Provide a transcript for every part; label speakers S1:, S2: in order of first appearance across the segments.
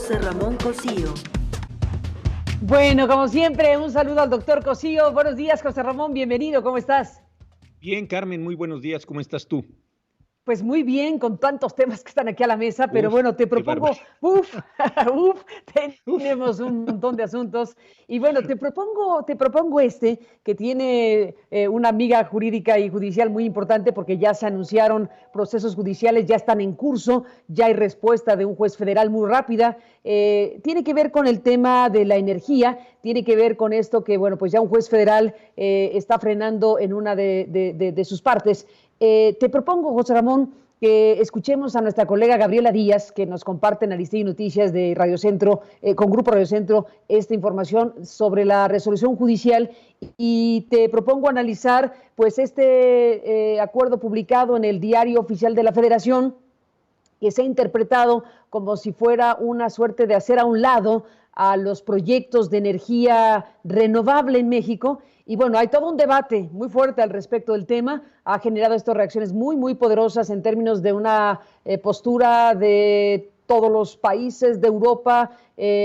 S1: José Ramón Cosío.
S2: Bueno, como siempre, un saludo al doctor Cosío. Buenos días, José Ramón, bienvenido, ¿cómo estás?
S3: Bien, Carmen, muy buenos días, ¿cómo estás tú?
S2: Pues muy bien, con tantos temas que están aquí a la mesa, pero
S3: Uf,
S2: bueno, te
S3: qué
S2: propongo,
S3: barbaridad. Uf.
S2: tenemos un montón de asuntos y bueno, te propongo este que tiene una amiga jurídica y judicial muy importante porque ya se anunciaron procesos judiciales, ya están en curso, ya hay respuesta de un juez federal muy rápida, tiene que ver con el tema de la energía, tiene que ver con esto que bueno, pues ya un juez federal está frenando en una de sus partes. Te propongo, José Ramón, que escuchemos a nuestra colega Gabriela Díaz, que nos comparte en Aristegui Noticias de Radio Centro, con Grupo Radio Centro, esta información sobre la resolución judicial y te propongo analizar pues este acuerdo publicado en el Diario Oficial de la Federación, que se ha interpretado como si fuera una suerte de hacer a un lado a los proyectos de energía renovable en México. Y bueno, hay todo un debate muy fuerte al respecto del tema. Ha generado estas reacciones muy poderosas en términos de una postura de todos los países de Europa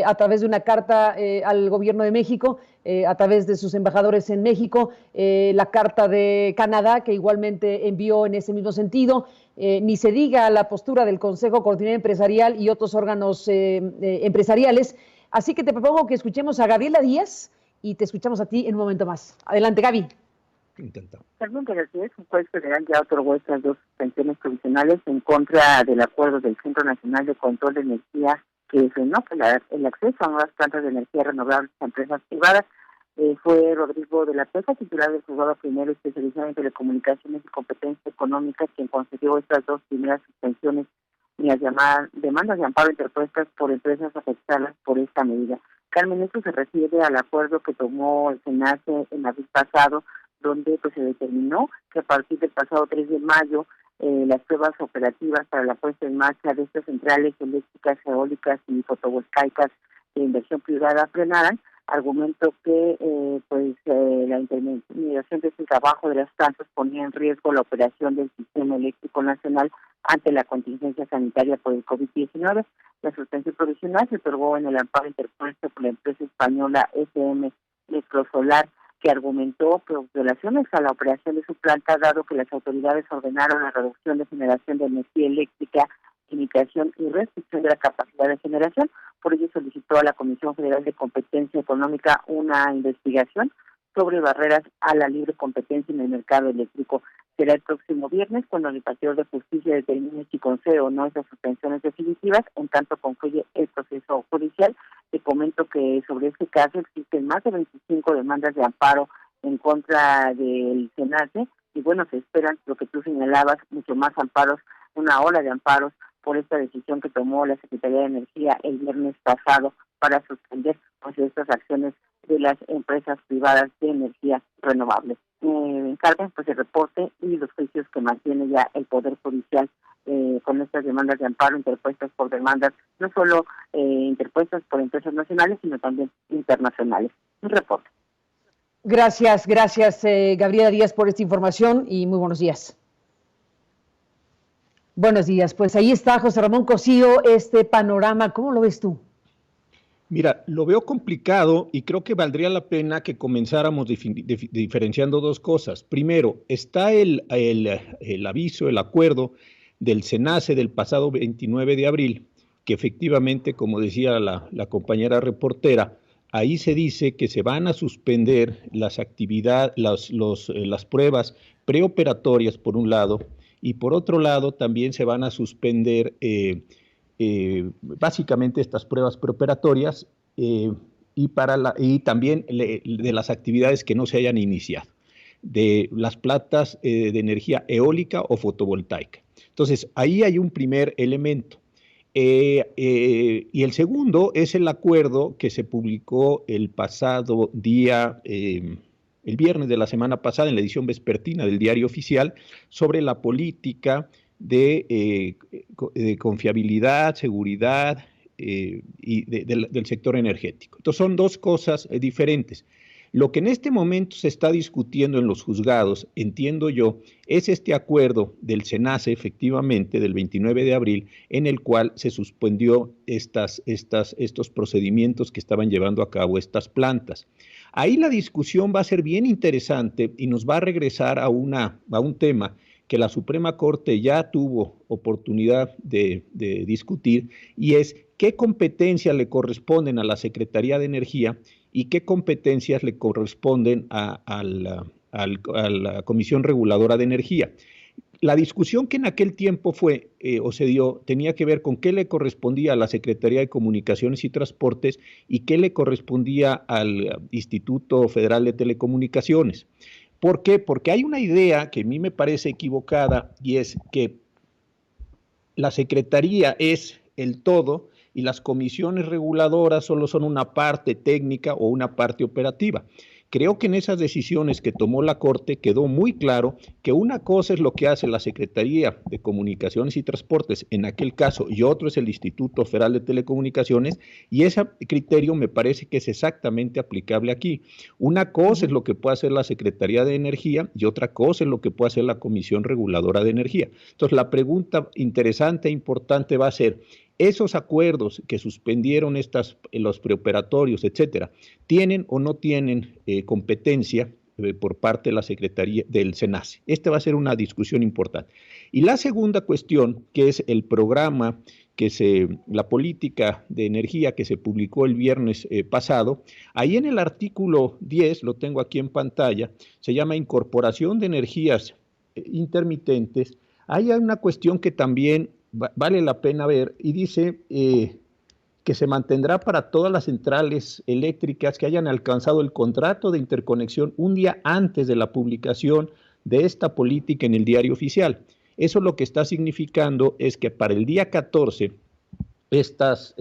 S2: a través de una carta al gobierno de México, a través de sus embajadores en México, la carta de Canadá que igualmente envió en ese mismo sentido, ni se diga la postura del Consejo Coordinador Empresarial y otros órganos empresariales. Así que te propongo que escuchemos a Gabriela Díaz y te escuchamos a ti en un momento más. Adelante, Gaby.
S3: Intentamos.
S4: También que así es, un juez federal ya otorgó estas dos suspensiones provisionales en contra del acuerdo del Centro Nacional de Control de Energía que frenó el acceso a nuevas plantas de energía renovables a empresas privadas. Fue Rodrigo de la Peja, titular del juzgado primero especializado en telecomunicaciones y competencia económica, quien concedió estas dos primeras suspensiones y las llamadas demandas de amparo interpuestas por empresas afectadas por esta medida. Carmen, esto se refiere al acuerdo que tomó el SENACE en abril pasado, donde pues se determinó que a partir del pasado 3 de mayo las pruebas operativas para la puesta en marcha de estas centrales eléctricas, eólicas y fotovoltaicas de inversión privada frenaran, argumento que la intermediación de este trabajo de las plantas ponía en riesgo la operación del sistema eléctrico nacional ante la contingencia sanitaria por el COVID-19. La suspensión provisional se otorgó en el amparo interpuesto por la empresa española SM Electrosolar, que argumentó violaciones a la operación de su planta, dado que las autoridades ordenaron la reducción de generación de energía eléctrica, limitación y restricción de la capacidad de generación. Por ello solicitó a la Comisión Federal de Competencia Económica una investigación sobre barreras a la libre competencia en el mercado eléctrico. Será el próximo viernes cuando el Superior de Justicia determine si concede o no esas suspensiones definitivas, en tanto concluye el proceso judicial. Te comento que sobre este caso existen más de 25 demandas de amparo en contra del SENACE y bueno, se esperan, lo que tú señalabas, mucho más amparos, una ola de amparos por esta decisión que tomó la Secretaría de Energía el viernes pasado para suspender pues estas acciones de las empresas privadas de energía renovable. Encargan pues el reporte y los juicios que mantiene ya el Poder Judicial con estas demandas de amparo interpuestas por demandas, no solo interpuestas por empresas nacionales, sino también internacionales. Un reporte.
S2: Gracias, Gabriela Díaz, por esta información y muy buenos días. Buenos días, pues ahí está José Ramón Cosío, este panorama, ¿cómo lo ves tú?
S3: Mira, lo veo complicado y creo que valdría la pena que comenzáramos diferenciando dos cosas. Primero, está el aviso, el acuerdo del SENACE del pasado 29 de abril, que efectivamente, como decía la compañera reportera, ahí se dice que se van a suspender las actividades, las pruebas preoperatorias por un lado, y por otro lado también se van a suspender básicamente estas pruebas preoperatorias y también de las actividades que no se hayan iniciado, de las plantas de energía eólica o fotovoltaica. Entonces, ahí hay un primer elemento. Y el segundo es el acuerdo que se publicó el pasado día, el viernes de la semana pasada, en la edición vespertina del Diario Oficial, sobre la política de confiabilidad, seguridad y del sector energético. Entonces son dos cosas diferentes. Lo que en este momento se está discutiendo en los juzgados, entiendo yo, es este acuerdo del SENACE, efectivamente, del 29 de abril, en el cual se suspendió estos procedimientos que estaban llevando a cabo estas plantas. Ahí la discusión va a ser bien interesante y nos va a regresar a un tema que la Suprema Corte ya tuvo oportunidad de discutir, y es qué competencias le corresponden a la Secretaría de Energía y qué competencias le corresponden a la Comisión Reguladora de Energía. La discusión que en aquel tiempo se dio tenía que ver con qué le correspondía a la Secretaría de Comunicaciones y Transportes y qué le correspondía al Instituto Federal de Telecomunicaciones. ¿Por qué? Porque hay una idea que a mí me parece equivocada, y es que la Secretaría es el todo y las comisiones reguladoras solo son una parte técnica o una parte operativa. Creo que en esas decisiones que tomó la Corte quedó muy claro que una cosa es lo que hace la Secretaría de Comunicaciones y Transportes en aquel caso, y otro es el Instituto Federal de Telecomunicaciones, y ese criterio me parece que es exactamente aplicable aquí. Una cosa es lo que puede hacer la Secretaría de Energía y otra cosa es lo que puede hacer la Comisión Reguladora de Energía. Entonces, la pregunta interesante e importante va a ser: esos acuerdos que suspendieron los preoperatorios, etcétera, ¿tienen o no tienen competencia por parte de la Secretaría del SENACE? Esta va a ser una discusión importante. Y la segunda cuestión, que es el programa la política de energía que se publicó el viernes pasado, ahí en el artículo 10, lo tengo aquí en pantalla, se llama Incorporación de Energías Intermitentes. Ahí hay una cuestión que también vale la pena ver, y dice que se mantendrá para todas las centrales eléctricas que hayan alcanzado el contrato de interconexión un día antes de la publicación de esta política en el Diario Oficial. Eso lo que está significando es que para el día 14 estas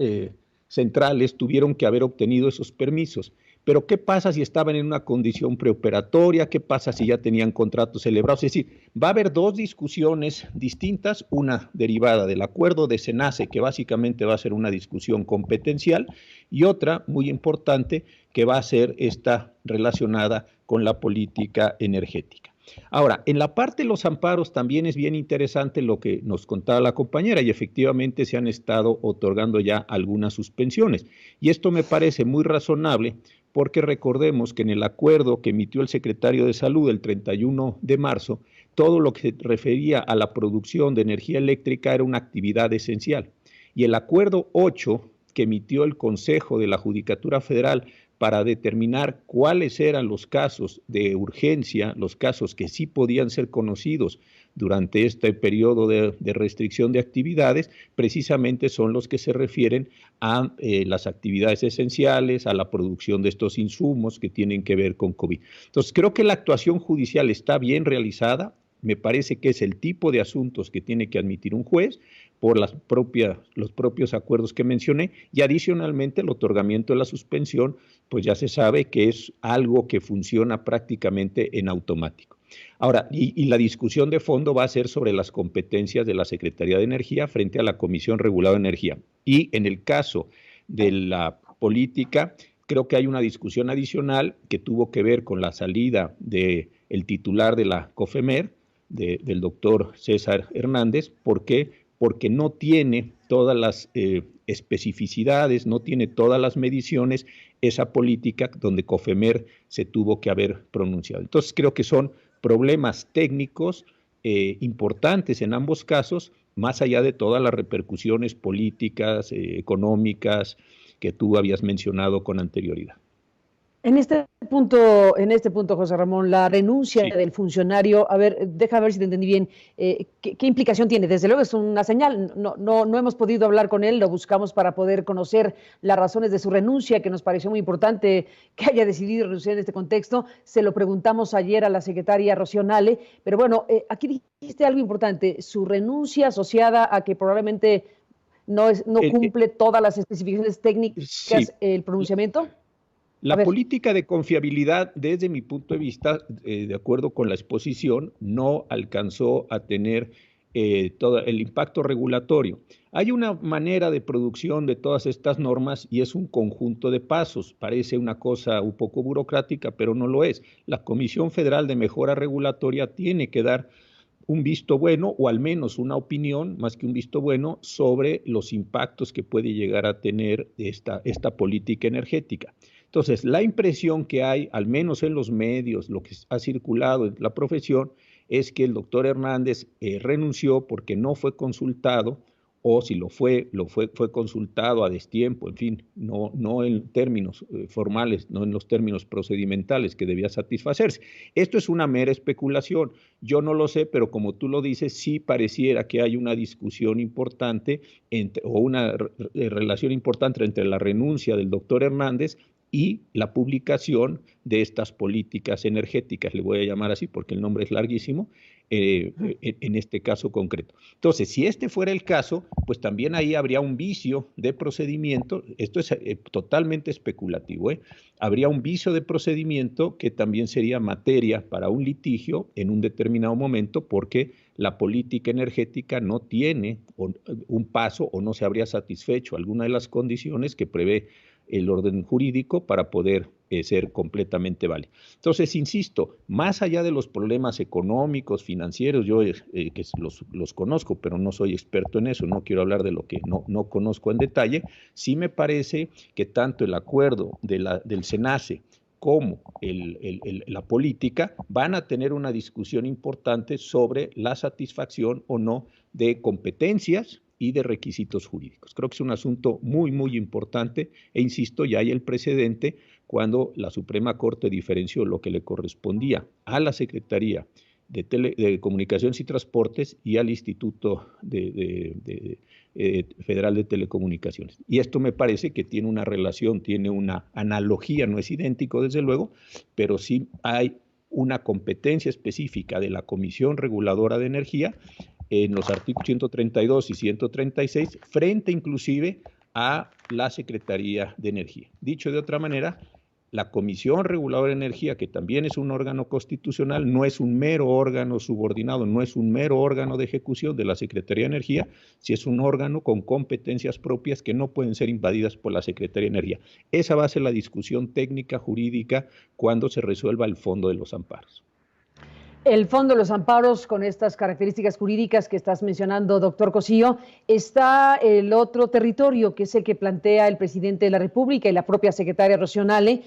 S3: centrales tuvieron que haber obtenido esos permisos. Pero ¿qué pasa si estaban en una condición preoperatoria? ¿Qué pasa si ya tenían contratos celebrados? Es decir, va a haber dos discusiones distintas, una derivada del acuerdo de SENACE, que básicamente va a ser una discusión competencial, y otra muy importante, que va a ser esta relacionada con la política energética. Ahora, en la parte de los amparos también es bien interesante lo que nos contaba la compañera, y efectivamente se han estado otorgando ya algunas suspensiones. Y esto me parece muy razonable, porque recordemos que en el acuerdo que emitió el secretario de Salud el 31 de marzo, todo lo que se refería a la producción de energía eléctrica era una actividad esencial. Y el acuerdo 8 que emitió el Consejo de la Judicatura Federal para determinar cuáles eran los casos de urgencia, los casos que sí podían ser conocidos durante este periodo de restricción de actividades, precisamente son los que se refieren a las actividades esenciales, a la producción de estos insumos que tienen que ver con COVID. Entonces, creo que la actuación judicial está bien realizada. Me parece que es el tipo de asuntos que tiene que admitir un juez por los propios acuerdos que mencioné, y adicionalmente el otorgamiento de la suspensión, pues ya se sabe que es algo que funciona prácticamente en automático. Ahora, y la discusión de fondo va a ser sobre las competencias de la Secretaría de Energía frente a la Comisión Reguladora de Energía. Y en el caso de la política, creo que hay una discusión adicional que tuvo que ver con la salida del titular de la COFEMER, del doctor César Hernández. ¿Por qué? Porque no tiene todas las especificidades, no tiene todas las mediciones, esa política donde COFEMER se tuvo que haber pronunciado. Entonces creo que son problemas técnicos importantes en ambos casos, más allá de todas las repercusiones políticas, económicas que tú habías mencionado con anterioridad.
S2: En este punto, José Ramón, la renuncia del funcionario, a ver, deja ver si te entendí bien, ¿qué implicación tiene? Desde luego es una señal, no hemos podido hablar con él, lo buscamos para poder conocer las razones de su renuncia, que nos pareció muy importante que haya decidido renunciar en este contexto. Se lo preguntamos ayer a la secretaria Rocío Nale, pero bueno, aquí dijiste algo importante, su renuncia asociada a que probablemente no cumple todas las especificaciones técnicas, el pronunciamiento.
S3: La política de confiabilidad, desde mi punto de vista, de acuerdo con la exposición, no alcanzó a tener todo el impacto regulatorio. Hay una manera de producción de todas estas normas y es un conjunto de pasos. Parece una cosa un poco burocrática, pero no lo es. La Comisión Federal de Mejora Regulatoria tiene que dar un visto bueno o al menos una opinión, más que un visto bueno, sobre los impactos que puede llegar a tener esta política energética. Entonces, la impresión que hay, al menos en los medios, lo que ha circulado en la profesión, es que el doctor Hernández renunció porque no fue consultado, o si fue consultado a destiempo, en fin, no en términos formales, no en los términos procedimentales que debía satisfacerse. Esto es una mera especulación, yo no lo sé, pero como tú lo dices, sí pareciera que hay una discusión importante o una relación importante entre la renuncia del doctor Hernández y la publicación de estas políticas energéticas, le voy a llamar así porque el nombre es larguísimo, en este caso concreto. Entonces, si este fuera el caso, pues también ahí habría un vicio de procedimiento, esto es totalmente especulativo, habría un vicio de procedimiento que también sería materia para un litigio en un determinado momento porque la política energética no tiene un paso o no se habría satisfecho alguna de las condiciones que prevé el orden jurídico para poder ser completamente válido. Entonces, insisto, más allá de los problemas económicos, financieros, yo que los conozco, pero no soy experto en eso, no quiero hablar de lo que no conozco en detalle, sí me parece que tanto el acuerdo del SENACE como la política van a tener una discusión importante sobre la satisfacción o no de competencias y de requisitos jurídicos. Creo que es un asunto muy, muy importante e insisto, ya hay el precedente cuando la Suprema Corte diferenció lo que le correspondía a la Secretaría de Comunicaciones y Transportes y al Instituto Federal de Telecomunicaciones. Y esto me parece que tiene una relación, tiene una analogía, no es idéntico desde luego, pero sí hay una competencia específica de la Comisión Reguladora de Energía en los artículos 132 y 136, frente inclusive a la Secretaría de Energía. Dicho de otra manera, la Comisión Reguladora de Energía, que también es un órgano constitucional, no es un mero órgano subordinado, no es un mero órgano de ejecución de la Secretaría de Energía, si es un órgano con competencias propias que no pueden ser invadidas por la Secretaría de Energía. Esa va a ser la discusión técnica jurídica cuando se resuelva el fondo de los amparos.
S2: El fondo de los amparos, con estas características jurídicas que estás mencionando, doctor Cosío, está el otro territorio, que es el que plantea el presidente de la República y la propia secretaria Rocío Nale,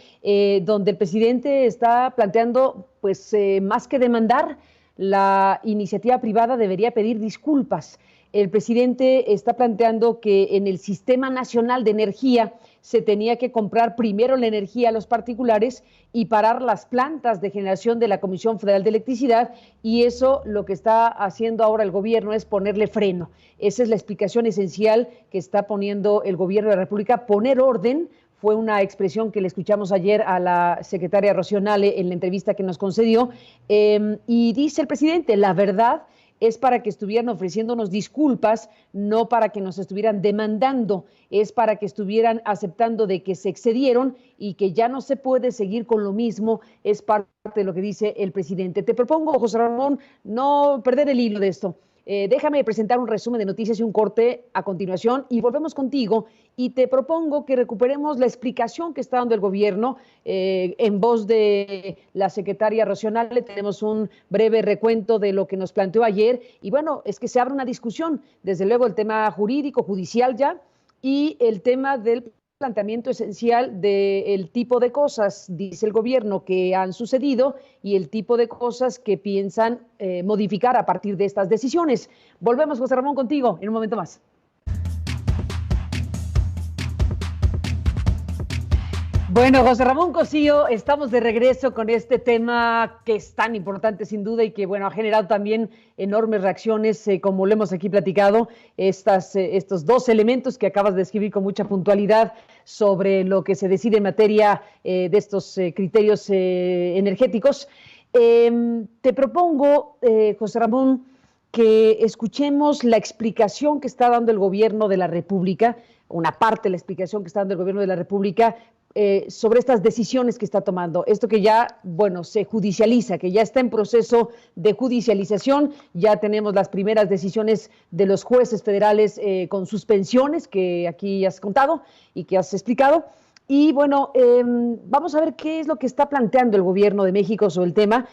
S2: donde el presidente está planteando, pues, más que demandar, la iniciativa privada debería pedir disculpas. El presidente está planteando que en el Sistema Nacional de Energía se tenía que comprar primero la energía a los particulares y parar las plantas de generación de la Comisión Federal de Electricidad, y eso lo que está haciendo ahora el gobierno es ponerle freno. Esa es la explicación esencial que está poniendo el gobierno de la República, poner orden. Fue una expresión que le escuchamos ayer a la secretaria Rocío Nale en la entrevista que nos concedió, y dice el presidente, la verdad es para que estuvieran ofreciéndonos disculpas, no para que nos estuvieran demandando, es para que estuvieran aceptando de que se excedieron y que ya no se puede seguir con lo mismo, es parte de lo que dice el presidente. Te propongo, José Ramón, no perder el hilo de esto. Déjame presentar un resumen de noticias y un corte a continuación y volvemos contigo, y te propongo que recuperemos la explicación que está dando el gobierno en voz de la secretaria Rocío Nale. Tenemos un breve recuento de lo que nos planteó ayer y bueno, es que se abre una discusión, desde luego el tema jurídico, judicial ya, y el tema del planteamiento esencial del tipo de cosas, dice el gobierno, que han sucedido y el tipo de cosas que piensan modificar a partir de estas decisiones. Volvemos, José Ramón, contigo en un momento más. Bueno, José Ramón Cosío, estamos de regreso con este tema que es tan importante sin duda y que, bueno, ha generado también enormes reacciones, como lo hemos aquí platicado, estos dos elementos que acabas de describir con mucha puntualidad sobre lo que se decide en materia de estos criterios energéticos. Te propongo, José Ramón, que escuchemos la explicación que está dando el gobierno de la República, una parte de la explicación que está dando el gobierno de la República, sobre estas decisiones que está tomando. Esto que ya, bueno, se judicializa, que ya está en proceso de judicialización. Ya tenemos las primeras decisiones de los jueces federales con suspensiones que aquí has contado y que has explicado. Y bueno, vamos a ver qué es lo que está planteando el gobierno de México sobre el tema,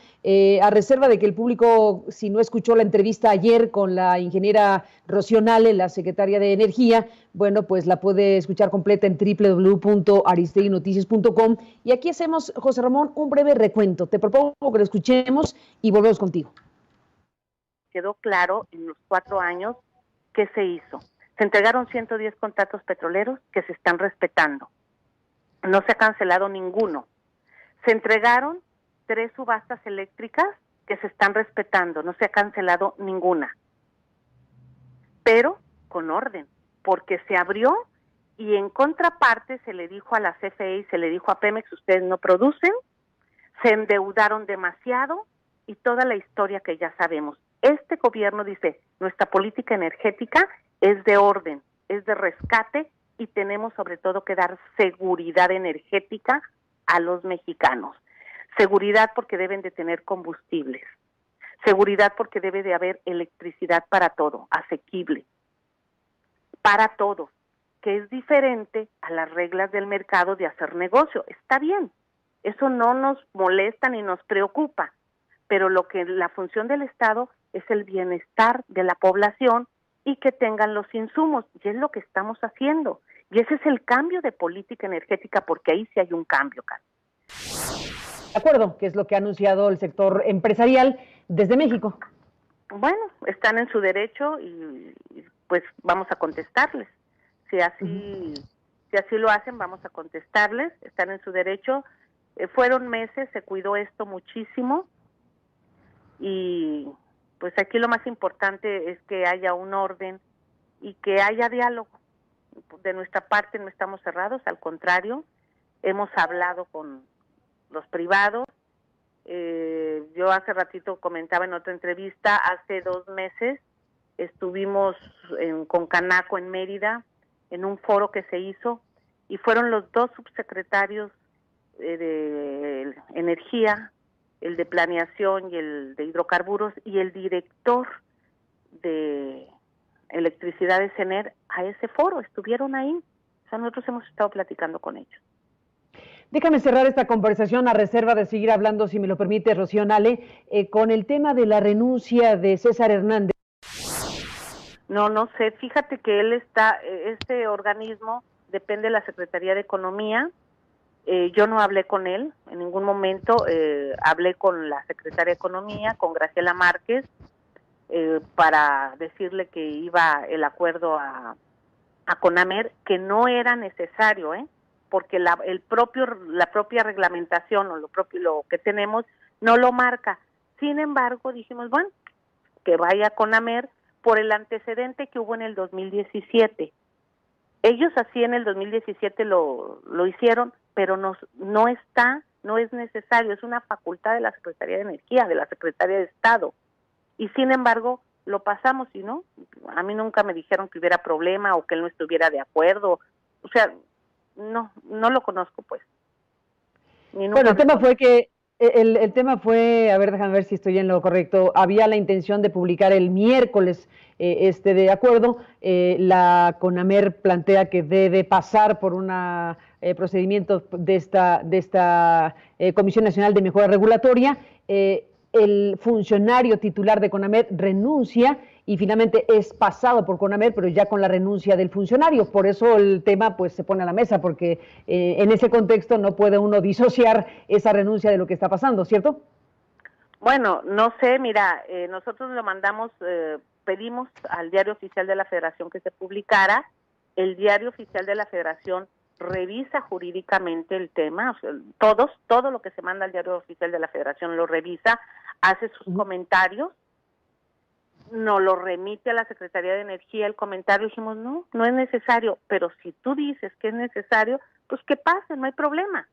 S2: a reserva de que el público, si no escuchó la entrevista ayer con la ingeniera Rocío Nale, la secretaria de Energía, bueno, pues la puede escuchar completa en www.aristeguinoticias.com. Y aquí hacemos, José Ramón, un breve recuento. Te propongo que lo escuchemos y volvemos contigo.
S1: Quedó claro en los 4 años qué se hizo. Se entregaron 110 contratos petroleros que se están respetando. No se ha cancelado ninguno. Se entregaron 3 subastas eléctricas que se están respetando. No se ha cancelado ninguna. Pero con orden, porque se abrió y en contraparte se le dijo a la CFE y se le dijo a Pemex, ustedes no producen, se endeudaron demasiado y toda la historia que ya sabemos. Este gobierno dice, nuestra política energética es de orden, es de rescate, y tenemos sobre todo que dar seguridad energética a los mexicanos. Seguridad porque deben de tener combustibles. Seguridad porque debe de haber electricidad para todo, asequible, para todos, que es diferente a las reglas del mercado de hacer negocio. Está bien, eso no nos molesta ni nos preocupa, pero la función del Estado es el bienestar de la población y que tengan los insumos, y es lo que estamos haciendo. Y ese es el cambio de política energética, porque ahí sí hay un cambio, Carmen.
S2: De acuerdo, que es lo que ha anunciado el sector empresarial desde México.
S1: Bueno, están en su derecho y pues vamos a contestarles. Si así lo hacen, vamos a contestarles. Están en su derecho. Fueron meses, se cuidó esto muchísimo y pues aquí lo más importante es que haya un orden y que haya diálogo. De nuestra parte no estamos cerrados, al contrario, hemos hablado con los privados. Yo hace ratito comentaba en otra entrevista, hace 2 meses estuvimos con Canaco en Mérida, en un foro que se hizo, y fueron los 2 subsecretarios de Energía, el de Planeación y el de Hidrocarburos, y el director de Electricidad de CENER a ese foro, estuvieron ahí. O sea, nosotros hemos estado platicando con ellos.
S2: Déjame cerrar esta conversación a reserva de seguir hablando, si me lo permite, Rocío Nale, con el tema de la renuncia de César Hernández.
S1: No sé, fíjate que este organismo depende de la Secretaría de Economía. Yo no hablé con él en ningún momento, hablé con la Secretaria de Economía, con Graciela Márquez, para decirle que iba el acuerdo a CONAMER, que no era necesario, porque la propia reglamentación o lo que tenemos no lo marca. Sin embargo, dijimos, bueno, que vaya a CONAMER por el antecedente que hubo en el 2017. Ellos así en el 2017 lo hicieron, pero no es necesario, es una facultad de la Secretaría de Energía, de la Secretaría de Estado. Y sin embargo, lo pasamos y no, a mí nunca me dijeron que hubiera problema o que él no estuviera de acuerdo. O sea, no lo conozco, pues.
S2: Bueno, el tema fue que el tema fue, a ver, déjame ver si estoy en lo correcto. Había la intención de publicar el miércoles de acuerdo. La CONAMER plantea que debe pasar por un procedimiento de esta Comisión Nacional de Mejora Regulatoria. El funcionario titular de CONAMER renuncia y finalmente es pasado por CONAMER, pero ya con la renuncia del funcionario. Por eso el tema pues se pone a la mesa, porque en ese contexto no puede uno disociar esa renuncia de lo que está pasando, ¿cierto?
S1: Bueno, no sé, mira, nosotros lo mandamos, pedimos al Diario Oficial de la Federación que se publicara. El Diario Oficial de la Federación revisa jurídicamente el tema, o sea, todo lo que se manda al Diario Oficial de la Federación lo revisa, hace sus comentarios, nos lo remite a la Secretaría de Energía el comentario, dijimos, no es necesario, pero si tú dices que es necesario, pues que pase, no hay problema.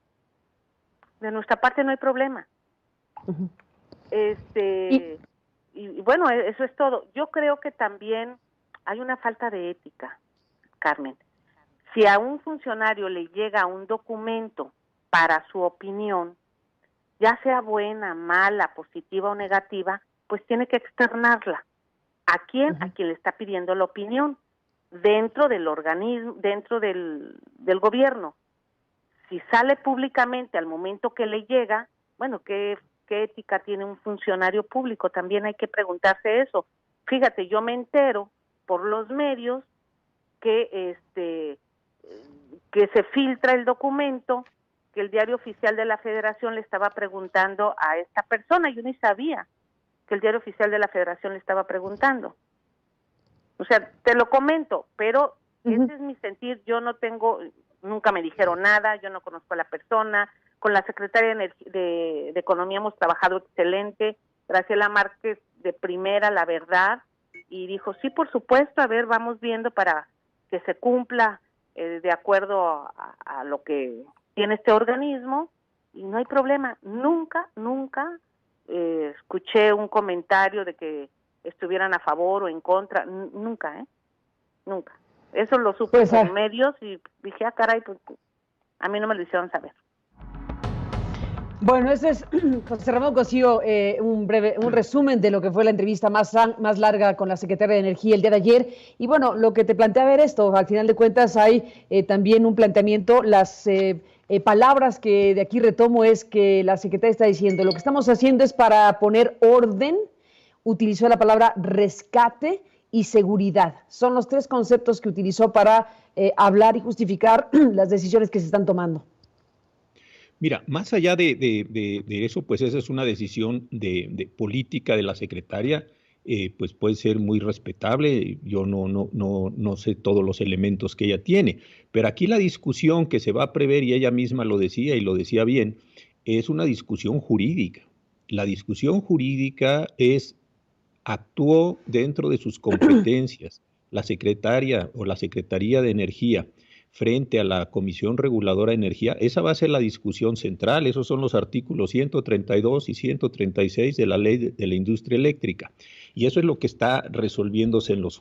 S1: De nuestra parte no hay problema. Y bueno, eso es todo. Yo creo que también hay una falta de ética, Carmen. Si a un funcionario le llega un documento para su opinión, ya sea buena, mala, positiva o negativa, pues tiene que externarla. ¿A quién? A quien le está pidiendo la opinión, dentro del organismo, dentro del gobierno. Si sale públicamente al momento que le llega, bueno, ¿qué ética tiene un funcionario público? También hay que preguntarse eso. Fíjate, yo me entero por los medios que se filtra el documento, que el Diario Oficial de la Federación le estaba preguntando a esta persona. Yo ni sabía que el Diario Oficial de la Federación le estaba preguntando. O sea, te lo comento, pero ese es mi sentir. Yo no tengo, nunca me dijeron nada, yo no conozco a la persona. Con la secretaria de Economía hemos trabajado excelente. Graciela Márquez, de primera, la verdad, y dijo, sí, por supuesto, a ver, vamos viendo para que se cumpla de acuerdo a lo que tiene este organismo, y no hay problema. Nunca escuché un comentario de que estuvieran a favor o en contra, nunca. Eso lo supe
S2: Pues,
S1: por medios y dije, caray, pues a mí no me lo hicieron saber.
S2: Bueno, ese es, José Ramón Cosío, un resumen de lo que fue la entrevista más larga con la Secretaria de Energía el día de ayer. Y bueno, lo que te plantea ver esto, al final de cuentas hay también un planteamiento, las palabras que de aquí retomo es que la Secretaria está diciendo, lo que estamos haciendo es para poner orden, utilizó la palabra rescate y seguridad. Son los tres conceptos que utilizó para hablar y justificar las decisiones que se están tomando.
S3: Mira, más allá de eso, pues esa es una decisión de política de la secretaria, pues puede ser muy respetable. Yo no sé todos los elementos que ella tiene, pero aquí la discusión que se va a prever, y ella misma lo decía y lo decía bien, es una discusión jurídica. La discusión jurídica actuó dentro de sus competencias la secretaria o la Secretaría de Energía frente a la Comisión Reguladora de Energía. Esa va a ser la discusión central. Esos son los artículos 132 y 136 de la Ley de la Industria Eléctrica. Y eso es lo que está resolviéndose en los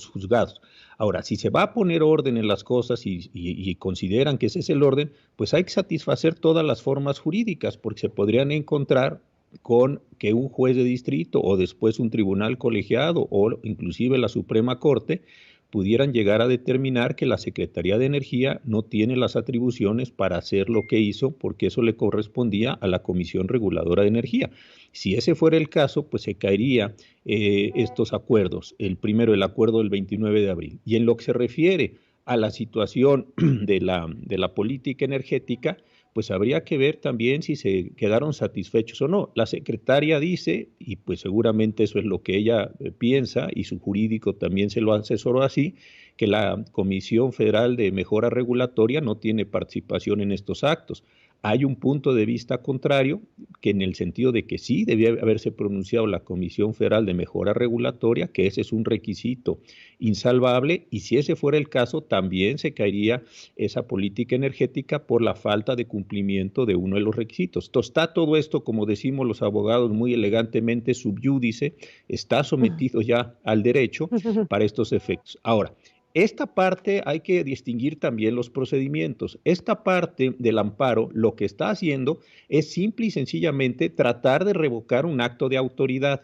S3: juzgados. Ahora, si se va a poner orden en las cosas y consideran que ese es el orden, pues hay que satisfacer todas las formas jurídicas, porque se podrían encontrar con que un juez de distrito o después un tribunal colegiado o inclusive la Suprema Corte pudieran llegar a determinar que la Secretaría de Energía no tiene las atribuciones para hacer lo que hizo, porque eso le correspondía a la Comisión Reguladora de Energía. Si ese fuera el caso, pues se caería estos acuerdos. El primero, el acuerdo del 29 de abril. Y en lo que se refiere a la situación de la política energética, pues habría que ver también si se quedaron satisfechos o no. La secretaria dice, y pues seguramente eso es lo que ella piensa, y su jurídico también se lo asesoró así, que la Comisión Federal de Mejora Regulatoria no tiene participación en estos actos. Hay un punto de vista contrario, que en el sentido de que sí debía haberse pronunciado la Comisión Federal de Mejora Regulatoria, que ese es un requisito insalvable, y si ese fuera el caso, también se caería esa política energética por la falta de cumplimiento de uno de los requisitos. Está todo esto, como decimos los abogados muy elegantemente, sub iudice, está sometido ya al derecho para estos efectos. Ahora, esta parte hay que distinguir también los procedimientos. Esta parte del amparo lo que está haciendo es simple y sencillamente tratar de revocar un acto de autoridad.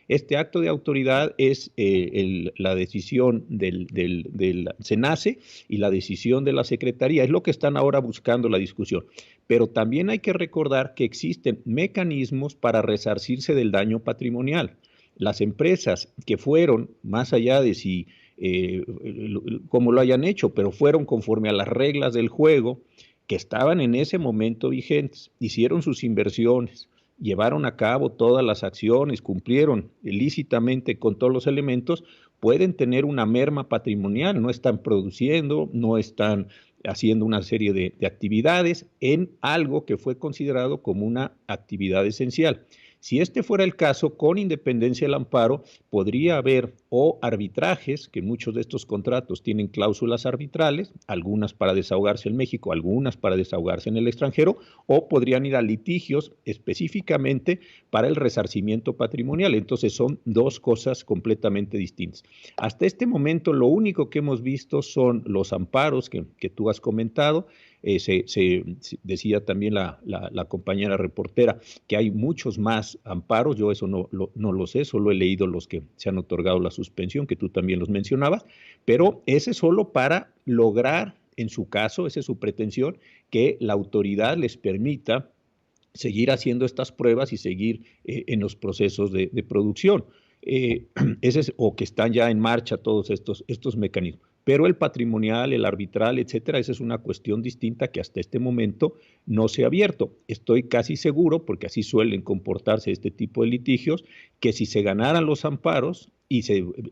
S3: Este acto de autoridad es la decisión del SENACE y la decisión de la Secretaría. Es lo que están ahora buscando la discusión. Pero también hay que recordar que existen mecanismos para resarcirse del daño patrimonial. Las empresas que fueron, más allá de si como lo hayan hecho, pero fueron conforme a las reglas del juego que estaban en ese momento vigentes, hicieron sus inversiones, llevaron a cabo todas las acciones, cumplieron lícitamente con todos los elementos, pueden tener una merma patrimonial, no están produciendo, no están haciendo una serie de actividades en algo que fue considerado como una actividad esencial. Si este fuera el caso, con independencia del amparo, podría haber o arbitrajes, que muchos de estos contratos tienen cláusulas arbitrales, algunas para desahogarse en México, algunas para desahogarse en el extranjero, o podrían ir a litigios específicamente para el resarcimiento patrimonial. Entonces son dos cosas completamente distintas. Hasta este momento lo único que hemos visto son los amparos que tú has comentado. Se decía también la compañera reportera que hay muchos más amparos. Yo eso no lo sé, solo he leído los que se han otorgado la suspensión, que tú también los mencionabas, pero ese es solo para lograr, en su caso, esa es su pretensión, que la autoridad les permita seguir haciendo estas pruebas y seguir en los procesos de producción. O que están ya en marcha todos estos mecanismos. Pero el patrimonial, el arbitral, etcétera, esa es una cuestión distinta que hasta este momento no se ha abierto. Estoy casi seguro, porque así suelen comportarse este tipo de litigios, que si se ganaran los amparos y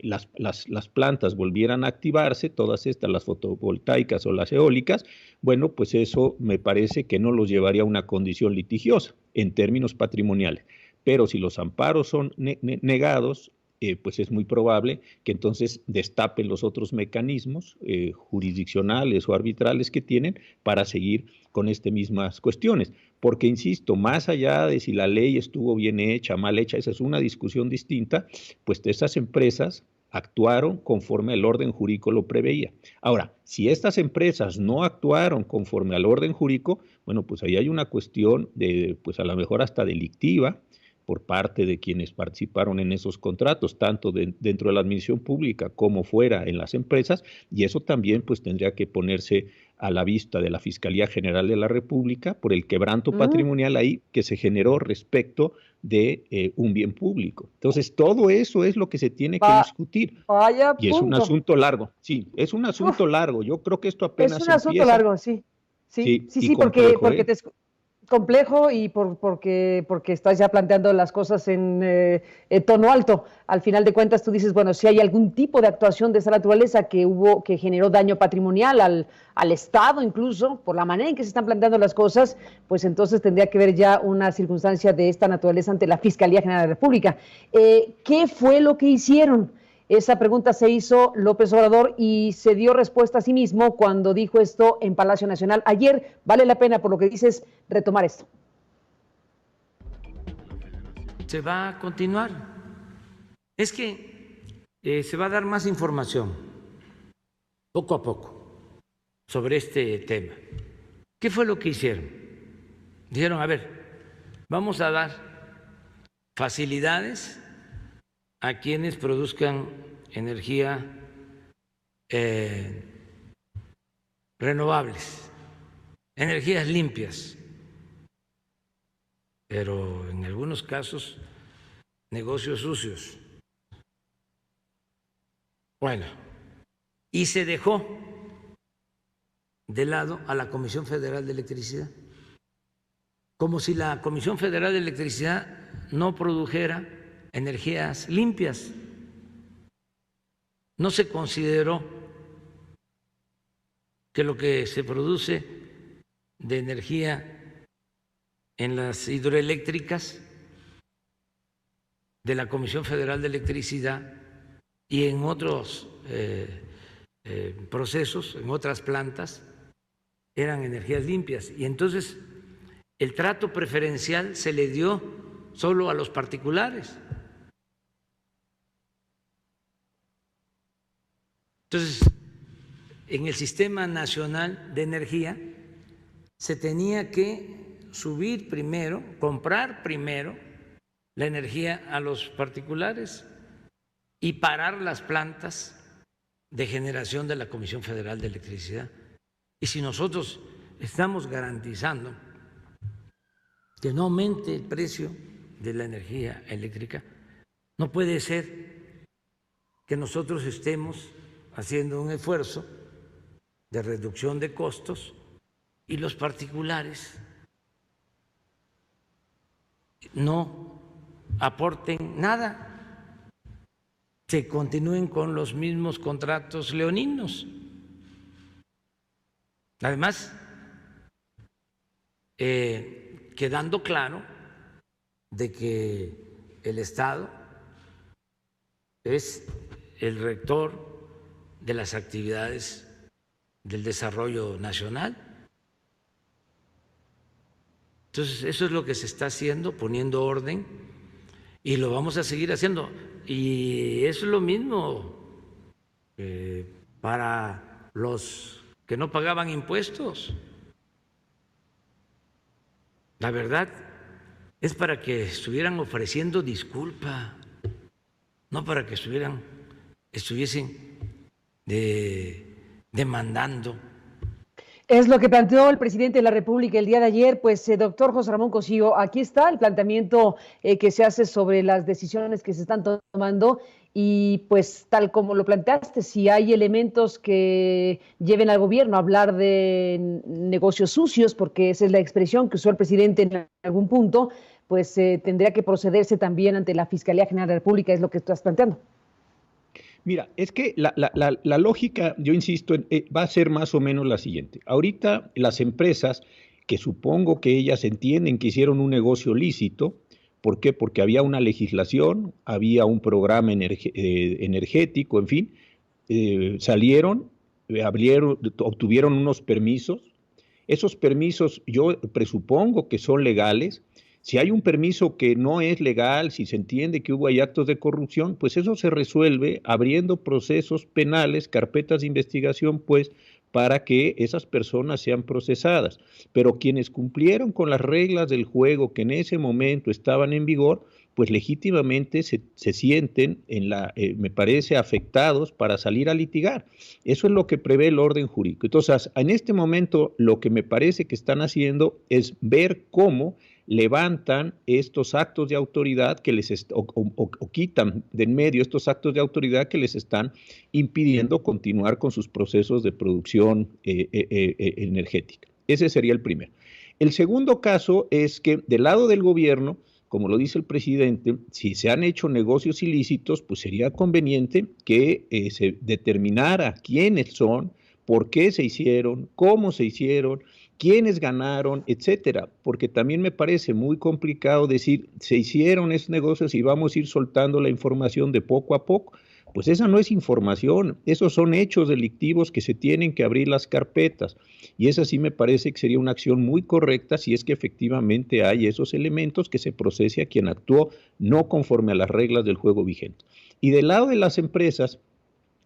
S3: las plantas volvieran a activarse, todas estas, las fotovoltaicas o las eólicas, bueno, pues eso me parece que no los llevaría a una condición litigiosa en términos patrimoniales. Pero si los amparos son negados, pues es muy probable que entonces destapen los otros mecanismos jurisdiccionales o arbitrales que tienen para seguir con estas mismas cuestiones. Porque, insisto, más allá de si la ley estuvo bien hecha, mal hecha, esa es una discusión distinta, pues esas empresas actuaron conforme el orden jurídico lo preveía. Ahora, si estas empresas no actuaron conforme al orden jurídico, bueno, pues ahí hay una cuestión de, pues a lo mejor hasta delictiva, por parte de quienes participaron en esos contratos, tanto dentro de la administración pública como fuera en las empresas, y eso también pues tendría que ponerse a la vista de la Fiscalía General de la República por el quebranto patrimonial ahí que se generó respecto de un bien público. Entonces, todo eso es lo que se tiene que discutir.
S2: Vaya
S3: Y es un asunto largo, sí, es un asunto largo. Yo creo que esto apenas
S2: es un asunto
S3: empieza.
S2: largo, sí. Sí,
S3: complejo,
S2: porque complejo y porque estás ya planteando las cosas en tono alto. Al final de cuentas tú dices, bueno, si hay algún tipo de actuación de esa naturaleza que generó daño patrimonial al Estado incluso, por la manera en que se están planteando las cosas, pues entonces tendría que haber ya una circunstancia de esta naturaleza ante la Fiscalía General de la República. ¿Qué fue lo que hicieron? Esa pregunta se hizo López Obrador y se dio respuesta a sí mismo cuando dijo esto en Palacio Nacional ayer. Vale la pena, por lo que dices, retomar esto.
S5: Se va a continuar. Es que se va a dar más información poco a poco sobre este tema. ¿Qué fue lo que hicieron? Dijeron, a ver, vamos a dar facilidades a quienes produzcan energía renovables, energías limpias, pero en algunos casos negocios sucios. Bueno, y se dejó de lado a la Comisión Federal de Electricidad, como si la Comisión Federal de Electricidad no produjera energías limpias. No se consideró que lo que se produce de energía en las hidroeléctricas de la Comisión Federal de Electricidad y en otros procesos, en otras plantas, eran energías limpias. Y entonces el trato preferencial se le dio solo a los particulares. Entonces, en el Sistema Nacional de Energía se tenía que subir primero, comprar primero la energía a los particulares y parar las plantas de generación de la Comisión Federal de Electricidad. Y si nosotros estamos garantizando que no aumente el precio de la energía eléctrica, no puede ser que nosotros estemos haciendo un esfuerzo de reducción de costos y los particulares no aporten nada, se continúen con los mismos contratos leoninos. Además, quedando claro de que el Estado es el rector de las actividades del desarrollo nacional. Entonces, eso es lo que se está haciendo, poniendo orden, y lo vamos a seguir haciendo. Y eso es lo mismo para los que no pagaban impuestos. La verdad es para que estuvieran ofreciendo disculpa, no para que estuviesen demandando.
S2: Es lo que planteó el presidente de la República el día de ayer. Pues, doctor José Ramón Cosío, aquí está el planteamiento que se hace sobre las decisiones que se están tomando y pues tal como lo planteaste, si hay elementos que lleven al gobierno a hablar de negocios sucios, porque esa es la expresión que usó el presidente en algún punto, pues tendría que procederse también ante la Fiscalía General de la República, es lo que estás planteando.
S3: Mira, es que la lógica, yo insisto, va a ser más o menos la siguiente. Ahorita las empresas, que supongo que ellas entienden que hicieron un negocio lícito, ¿por qué? Porque había una legislación, había un programa energético, en fin, salieron, obtuvieron unos permisos. Esos permisos yo presupongo que son legales. Si hay un permiso que no es legal, si se entiende que hubo actos de corrupción, pues eso se resuelve abriendo procesos penales, carpetas de investigación, pues, para que esas personas sean procesadas. Pero quienes cumplieron con las reglas del juego que en ese momento estaban en vigor, pues legítimamente se sienten, me parece, afectados para salir a litigar. Eso es lo que prevé el orden jurídico. Entonces, en este momento, lo que me parece que están haciendo es ver cómo levantan estos actos de autoridad que o quitan de en medio estos actos de autoridad que les están impidiendo continuar con sus procesos de producción energética. Ese sería el primero. El segundo caso es que del lado del gobierno, como lo dice el presidente, si se han hecho negocios ilícitos, pues sería conveniente que se determinara quiénes son, por qué se hicieron, cómo se hicieron, quiénes ganaron, etcétera, porque también me parece muy complicado decir, se hicieron esos negocios y vamos a ir soltando la información de poco a poco. Pues esa no es información, esos son hechos delictivos que se tienen que abrir las carpetas, y esa sí me parece que sería una acción muy correcta si es que efectivamente hay esos elementos, que se procese a quien actuó no conforme a las reglas del juego vigente. Y del lado de las empresas,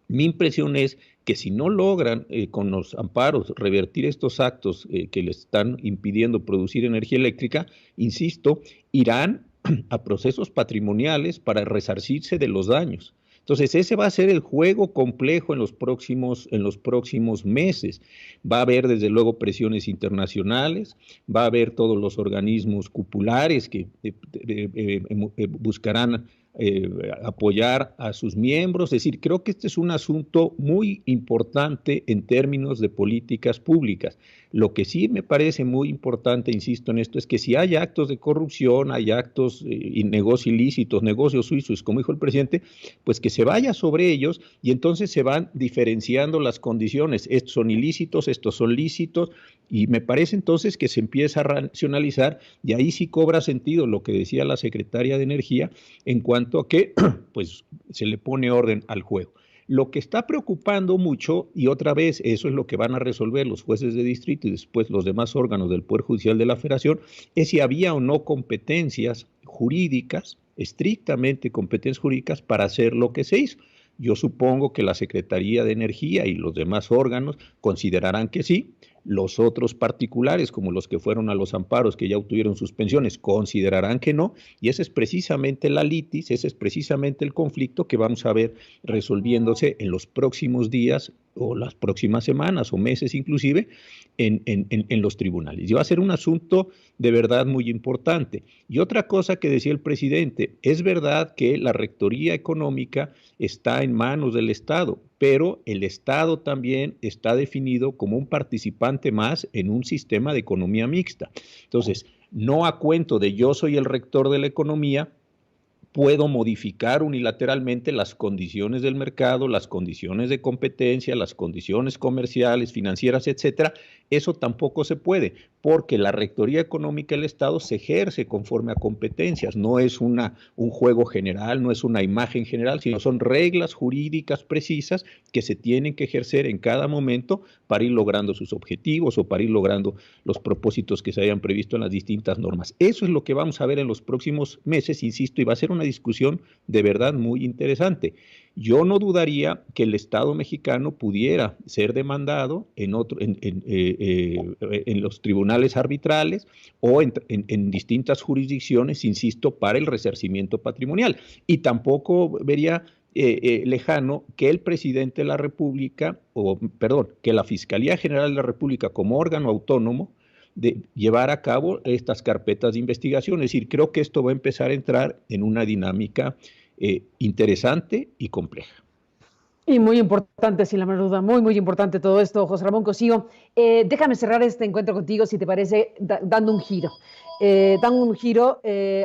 S3: mi impresión es que si no logran con los amparos revertir estos actos que les están impidiendo producir energía eléctrica, insisto, irán a procesos patrimoniales para resarcirse de los daños. Entonces, ese va a ser el juego complejo en los próximos meses. Va a haber, desde luego, presiones internacionales, va a haber todos los organismos cupulares que buscarán apoyar a sus miembros. Es decir, creo que este es un asunto muy importante en términos de políticas públicas. Lo que sí me parece muy importante, insisto en esto, es que si hay actos de corrupción, hay actos y negocios ilícitos, negocios suizos, como dijo el presidente, pues que se vaya sobre ellos y entonces se van diferenciando las condiciones. Estos son ilícitos, estos son lícitos, y me parece entonces que se empieza a racionalizar, y ahí sí cobra sentido lo que decía la secretaria de Energía en cuanto a que pues se le pone orden al juego. Lo que está preocupando mucho, y otra vez eso es lo que van a resolver los jueces de distrito y después los demás órganos del Poder Judicial de la Federación, es si había o no competencias jurídicas, estrictamente competencias jurídicas, para hacer lo que se hizo. Yo supongo que la Secretaría de Energía y los demás órganos considerarán que sí. Los otros particulares, como los que fueron a los amparos, que ya obtuvieron suspensiones, considerarán que no, y esa es precisamente la litis, ese es precisamente el conflicto que vamos a ver resolviéndose en los próximos días o las próximas semanas o meses inclusive en los tribunales. Y va a ser un asunto de verdad muy importante. Y otra cosa que decía el presidente, es verdad que la rectoría económica está en manos del Estado, pero el Estado también está definido como un participante más en un sistema de economía mixta. Entonces, no a cuento de yo soy el rector de la economía, puedo modificar unilateralmente las condiciones del mercado, las condiciones de competencia, las condiciones comerciales, financieras, etcétera, Eso tampoco se puede, porque la Rectoría Económica del Estado se ejerce conforme a competencias, no es un juego general, no es una imagen general, sino son reglas jurídicas precisas que se tienen que ejercer en cada momento para ir logrando sus objetivos o para ir logrando los propósitos que se hayan previsto en las distintas normas. Eso es lo que vamos a ver en los próximos meses, insisto, y va a ser una discusión de verdad muy interesante. Yo no dudaría que el Estado mexicano pudiera ser demandado en los tribunales arbitrales o en distintas jurisdicciones, insisto, para el resarcimiento patrimonial. Y tampoco vería lejano que el presidente de la República, que la Fiscalía General de la República como órgano autónomo, de llevar a cabo estas carpetas de investigación. Es decir, creo que esto va a empezar a entrar en una dinámica interesante y compleja.
S2: Y muy importante, sin la menor duda, muy, muy importante todo esto, José Ramón Cosío. Déjame cerrar este encuentro contigo, si te parece, dando un giro.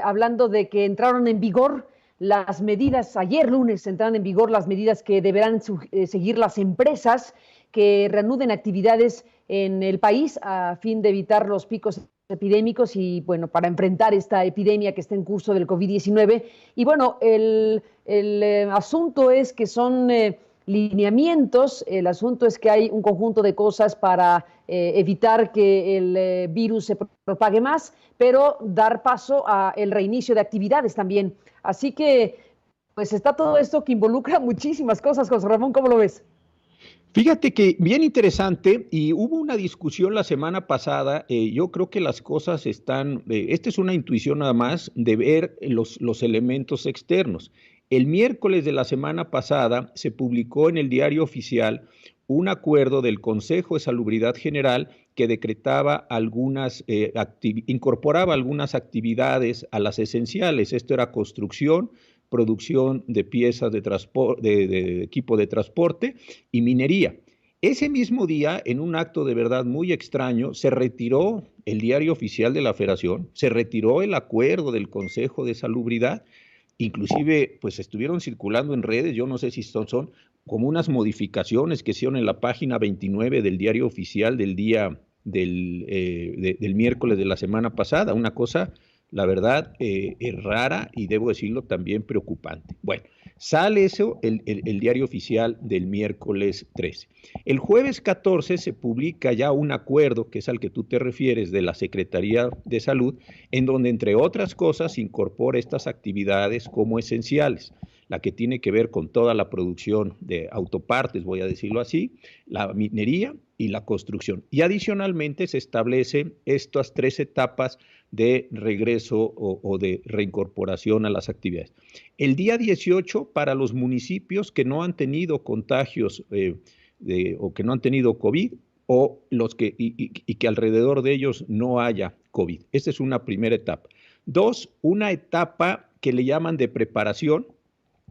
S2: Hablando de que entraron en vigor las medidas, ayer lunes entraron en vigor las medidas que deberán seguir las empresas que reanuden actividades en el país a fin de evitar los picos epidémicos y, bueno, para enfrentar esta epidemia que está en curso del COVID-19. Y, bueno, el asunto es que son lineamientos, el asunto es que hay un conjunto de cosas para evitar que el virus se propague más, pero dar paso al reinicio de actividades también. Así que, pues está todo esto que involucra muchísimas cosas. José Ramón, ¿cómo lo ves?
S3: Fíjate que bien interesante, y hubo una discusión la semana pasada. Yo creo que las cosas están, esta es una intuición nada más de ver los elementos externos. El miércoles de la semana pasada se publicó en el Diario Oficial un acuerdo del Consejo de Salubridad General que decretaba incorporaba algunas actividades a las esenciales. Esto era construcción, producción de piezas de equipo de transporte y minería. Ese mismo día, en un acto de verdad muy extraño, se retiró el Diario Oficial de la Federación, se retiró el acuerdo del Consejo de Salubridad. Inclusive, pues estuvieron circulando en redes, yo no sé si son como unas modificaciones que hicieron en la página 29 del Diario Oficial del día del miércoles de la semana pasada, una cosa, la verdad, rara y debo decirlo también preocupante. Bueno, sale eso el Diario Oficial del miércoles 13. El jueves 14 se publica ya un acuerdo, que es al que tú te refieres, de la Secretaría de Salud, en donde, entre otras cosas, incorpora estas actividades como esenciales, la que tiene que ver con toda la producción de autopartes, voy a decirlo así, la minería y la construcción. Y adicionalmente se establecen estas 3 etapas de regreso o de reincorporación a las actividades. El día 18, para los municipios que no han tenido contagios o que no han tenido COVID, o y que alrededor de ellos no haya COVID. Esta es una primera etapa. 2, una etapa que le llaman de preparación,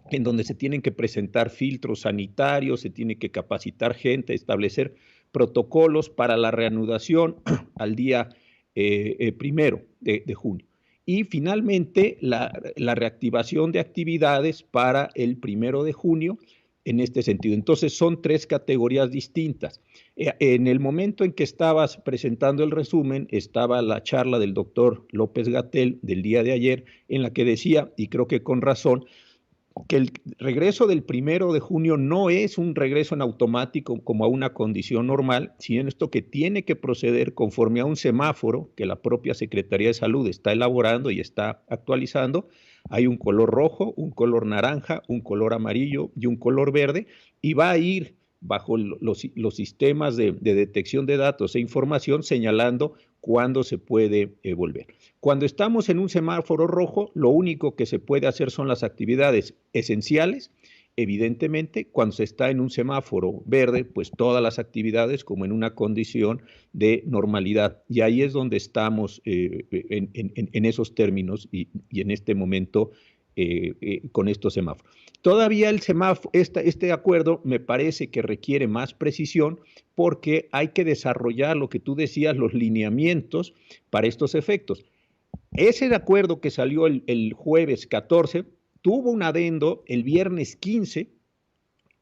S3: en donde se tienen que presentar filtros sanitarios, se tiene que capacitar gente, establecer protocolos para la reanudación al día 1 de junio. Y finalmente la reactivación de actividades para el 1 de junio en este sentido. Entonces son 3 categorías distintas. En el momento en que estabas presentando el resumen, estaba la charla del doctor López-Gatell del día de ayer, en la que decía, y creo que con razón, que el regreso del 1 de junio no es un regreso en automático como a una condición normal, sino esto que tiene que proceder conforme a un semáforo que la propia Secretaría de Salud está elaborando y está actualizando. Hay un color rojo, un color naranja, un color amarillo y un color verde, y va a ir bajo los sistemas de detección de datos e información señalando cuándo se puede volver. Cuando estamos en un semáforo rojo, lo único que se puede hacer son las actividades esenciales. Evidentemente, cuando se está en un semáforo verde, pues todas las actividades como en una condición de normalidad. Y ahí es donde estamos en esos términos y en este momento con estos semáforos. Todavía el semáforo, este acuerdo me parece que requiere más precisión porque hay que desarrollar lo que tú decías, los lineamientos para estos efectos. Ese acuerdo que salió el jueves 14 tuvo un adendo el viernes 15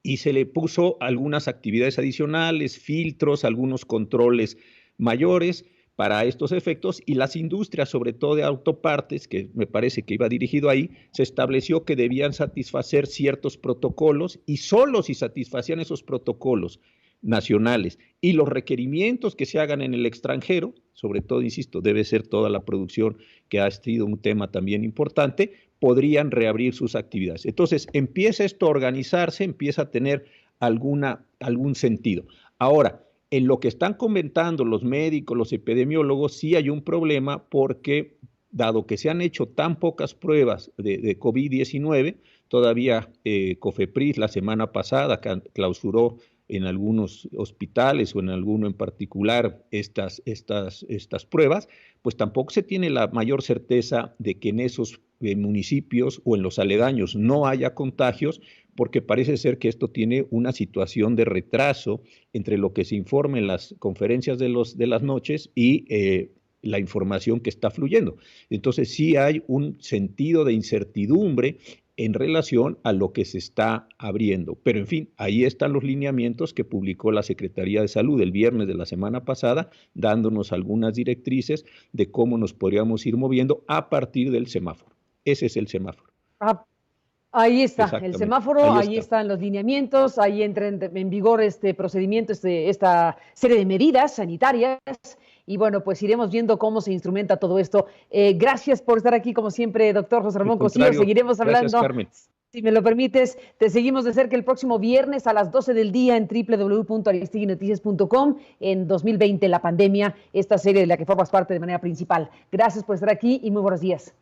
S3: y se le puso algunas actividades adicionales, filtros, algunos controles mayores para estos efectos, y las industrias, sobre todo de autopartes, que me parece que iba dirigido ahí, se estableció que debían satisfacer ciertos protocolos, y solo si satisfacían esos protocolos nacionales y los requerimientos que se hagan en el extranjero, sobre todo, insisto, debe ser toda la producción, que ha sido un tema también importante, podrían reabrir sus actividades. Entonces, empieza esto a organizarse, empieza a tener algún sentido. Ahora, en lo que están comentando los médicos, los epidemiólogos, sí hay un problema porque, dado que se han hecho tan pocas pruebas de COVID-19, todavía COFEPRIS la semana pasada clausuró en algunos hospitales o en alguno en particular estas pruebas, pues tampoco se tiene la mayor certeza de que en esos municipios o en los aledaños no haya contagios, porque parece ser que esto tiene una situación de retraso entre lo que se informa en las conferencias de las noches y la información que está fluyendo. Entonces sí hay un sentido de incertidumbre en relación a lo que se está abriendo. Pero en fin, ahí están los lineamientos que publicó la Secretaría de Salud el viernes de la semana pasada, dándonos algunas directrices de cómo nos podríamos ir moviendo a partir del semáforo. Ese es el semáforo.
S2: Ahí está el semáforo, ahí están los lineamientos, ahí entra en vigor este procedimiento, esta serie de medidas sanitarias. Y bueno, pues iremos viendo cómo se instrumenta todo esto. Gracias por estar aquí, como siempre, doctor José Ramón Cosío. Seguiremos hablando. Gracias, Carmen. Si me lo permites, te seguimos de cerca el próximo viernes a las 12 del día en www.aristiguinoticias.com. En 2020, la pandemia, esta serie de la que formas parte de manera principal. Gracias por estar aquí y muy buenos días.